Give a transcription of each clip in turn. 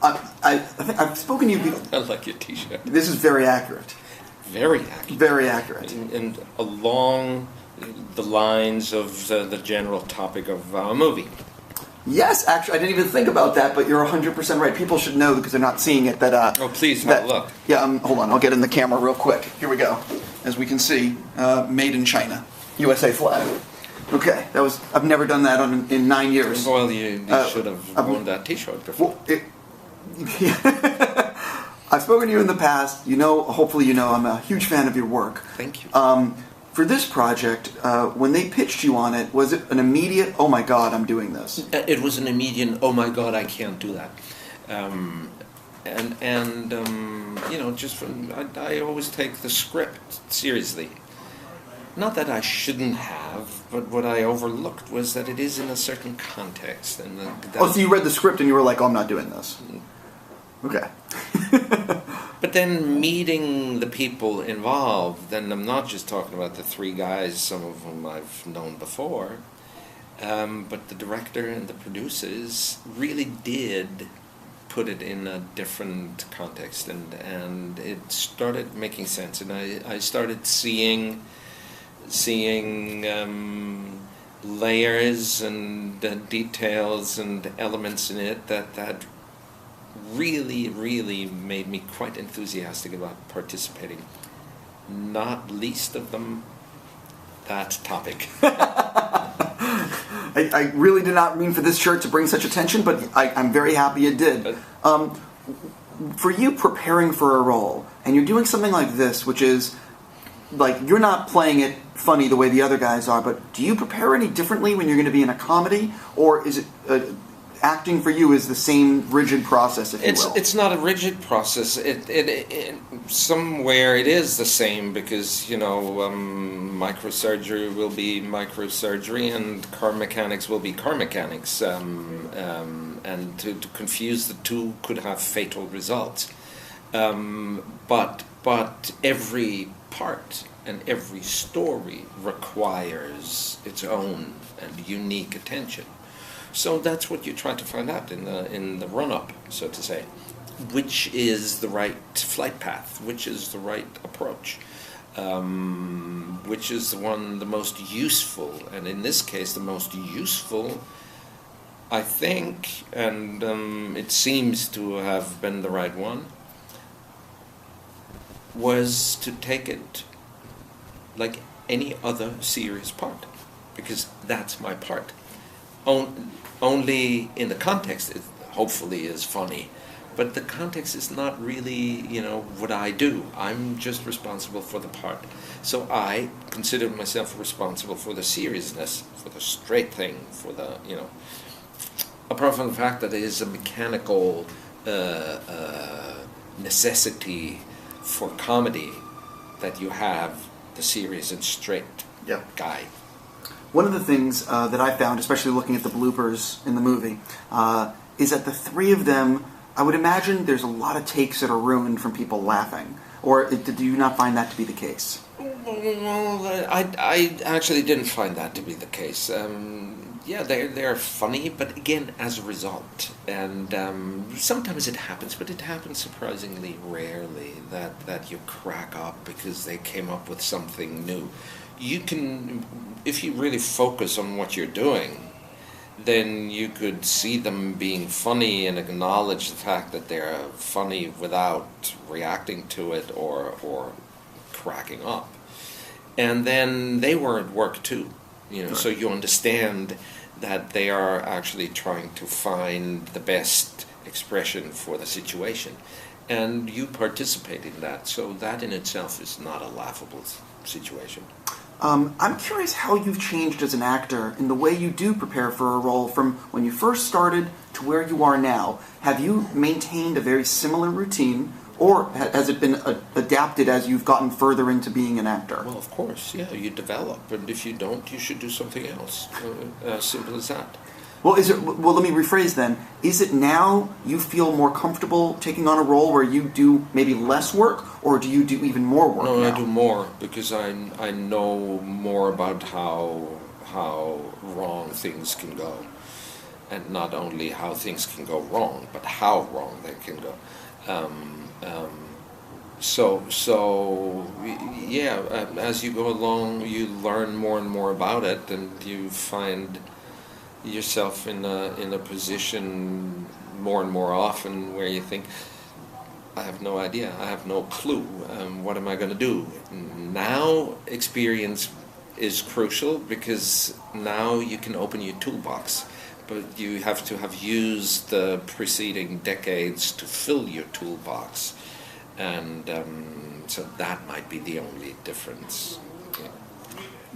I think I've spoken to you before. I like your T-shirt. This is very accurate. Very accurate. Very accurate. And along the lines of the general topic of our movie. Yes, actually, I didn't even think about that, but you're 100% right. People should know because they're not seeing it that... oh, please, that, look. Yeah, hold on. I'll get in the camera real quick. Here we go. As we can see, made in China. USA flag. Okay, that was... I've never done that in 9 years. Well, you should have worn that T-shirt before. Well, I've spoken to you in the past. You know, hopefully you know, I'm a huge fan of your work. Thank you. For this project, when they pitched you on it, was it an immediate, oh my God, I'm doing this? It was an immediate, oh my God, I can't do that. You know, just from, I always take the script seriously. Not that I shouldn't have, but what I overlooked was that it is in a certain context. And so you read the script and you were like, oh, I'm not doing this. Okay. But then meeting the people involved, and I'm not just talking about the three guys, some of whom I've known before, but the director and the producers really did put it in a different context, and it started making sense, and I started seeing layers and details and elements in it that really made me quite enthusiastic about participating. Not least of them, that topic. I really did not mean for this shirt to bring such attention, but I'm very happy it did. For you preparing for a role, and you're doing something like this, which is, like, you're not playing it funny the way the other guys are, but do you prepare any differently when you're going to be in a comedy? Or is it... acting for you is the same rigid process, if you will? It's not a rigid process. It somewhere it is the same because, you know, microsurgery will be microsurgery and car mechanics will be car mechanics. And to confuse the two could have fatal results. But every part and every story requires its own and unique attention. So that's what you try to find out in the run-up, so to say. Which is the right flight path? Which is the right approach? Which is the most useful? And in this case, the most useful, I think, and it seems to have been the right one, was to take it like any other serious part, because that's my part. Only in the context it hopefully is funny, but the context is not really, you know, what I do. I'm just responsible for the part. So I consider myself responsible for the seriousness, for the straight thing, for the, you know, apart from the fact that it is a mechanical necessity for comedy that you have the serious and straight guy. One of the things that I found, especially looking at the bloopers in the movie, is that the three of them, I would imagine there's a lot of takes that are ruined from people laughing. Or do you not find that to be the case? Well, I actually didn't find that to be the case. Yeah, they're funny, but again, as a result. And sometimes it happens, but it happens surprisingly rarely that you crack up because they came up with something new. You can, if you really focus on what you're doing, then you could see them being funny and acknowledge the fact that they're funny without reacting to it or cracking up. And then they were at work too, you know, right. So you understand that they are actually trying to find the best expression for the situation. And you participate in that, so that in itself is not a laughable situation. I'm curious how you've changed as an actor in the way you do prepare for a role from when you first started to where you are now. Have you maintained a very similar routine, or has it been adapted as you've gotten further into being an actor? Well, of course, yeah, you develop, and if you don't, you should do something else. As simple as that. Well, let me rephrase then. Is it now you feel more comfortable taking on a role where you do maybe less work, or do you do even more work now? No, I do more because I know more about how wrong things can go. and not only how things can go wrong, but how wrong they can go. As you go along, you learn more and more about it, and you find yourself in a position more and more often where you think, I have no idea, I have no clue, what am I going to do? Now experience is crucial, because now you can open your toolbox, but you have to have used the preceding decades to fill your toolbox, and so that might be the only difference. Yeah.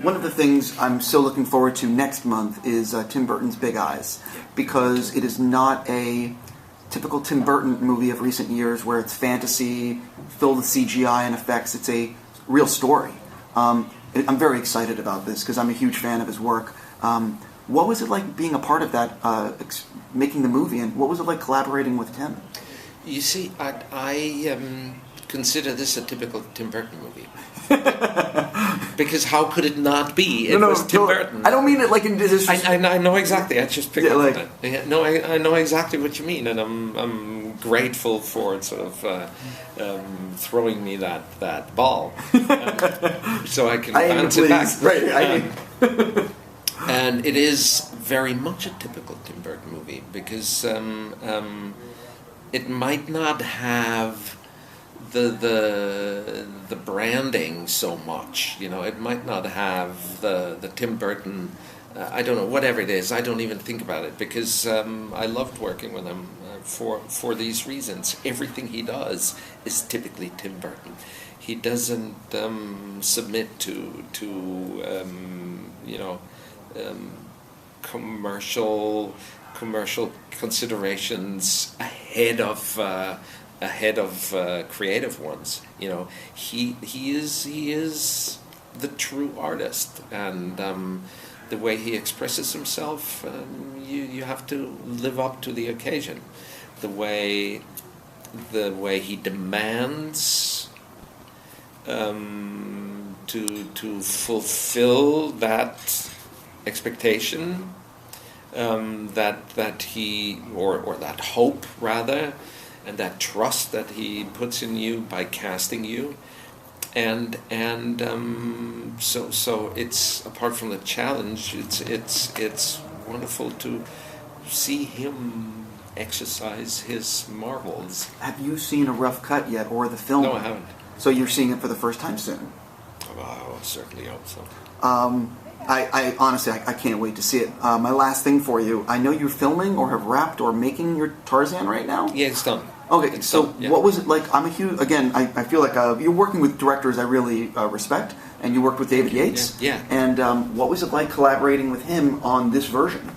One of the things I'm so looking forward to next month is Tim Burton's Big Eyes, because it is not a typical Tim Burton movie of recent years where it's fantasy, filled with CGI and effects. It's a real story. I'm very excited about this because I'm a huge fan of his work. What was it like being a part of that, making the movie, and what was it like collaborating with Tim? You see, I consider this a typical Tim Burton movie. Because how could it not be? It was Tim Burton. I don't mean it like in this. I know exactly. I just picked up on it. Yeah, no, I know exactly what you mean, and I'm grateful for it sort of throwing me that ball, so I can bounce it back. Right. And it is very much a typical Tim Burton movie, because it might not have the branding so much, it might not have the Tim Burton, I don't know, whatever it is, I don't even think about it, because I loved working with him for these reasons. Everything he does is typically Tim Burton. He doesn't submit to commercial considerations ahead of creative ones. He is the true artist, and the way he expresses himself, you have to live up to the occasion. The way he demands to fulfill that expectation, that he or that hope rather, and that trust that he puts in you by casting you, and so it's, apart from the challenge, it's wonderful to see him exercise his marvels. Have you seen a rough cut yet, or the film? No, I haven't. So you're seeing it for the first time soon? Oh, I certainly hope so. I honestly, I can't wait to see it. My last thing for you, I know you're filming or have wrapped or making your Tarzan right now? Yeah, it's done. Okay, it's so done, yeah. What was it like? I'm a huge, again, I feel like you're working with directors I really respect, and you worked with David Yates. Yeah. And what was it like collaborating with him on this version?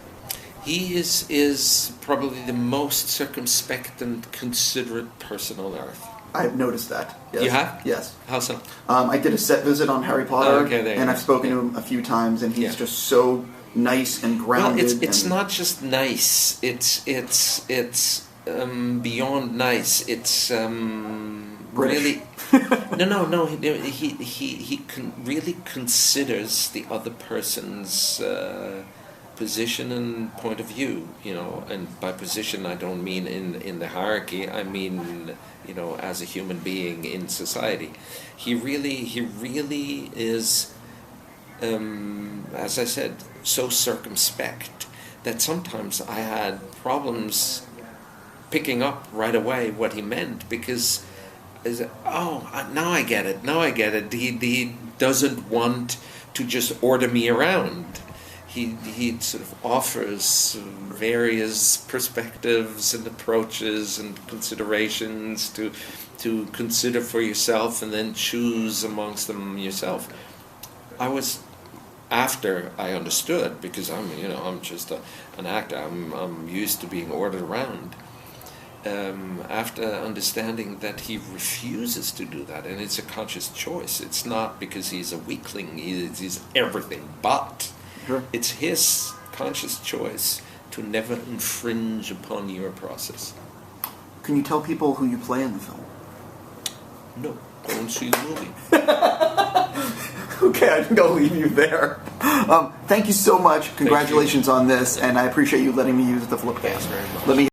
He is probably the most circumspect and considerate person on earth. I've noticed that. Yes. You have? Yes. How so? I did a set visit on Harry Potter, and I've spoken to him a few times, and he's just so nice and grounded. Well, it's not just nice. It's beyond nice. It's really no. He really considers the other person's position and point of view, and by position I don't mean in the hierarchy, I mean as a human being in society. He really is, as I said, so circumspect that sometimes I had problems picking up right away what he meant, because now I get it. He doesn't want to just order me around. He sort of offers various perspectives and approaches and considerations to consider for yourself, and then choose amongst them yourself. After I understood, because I'm just an actor. I'm used to being ordered around. After understanding that he refuses to do that, and it's a conscious choice. It's not because he's a weakling. He's everything but. Sure. It's his conscious choice to never infringe upon your process. Can you tell people who you play in the film? No, go and see the movie. Okay, I think I'll leave you there. Thank you so much. Congratulations on this, and I appreciate you letting me use the flip cast. Thanks very much. Let me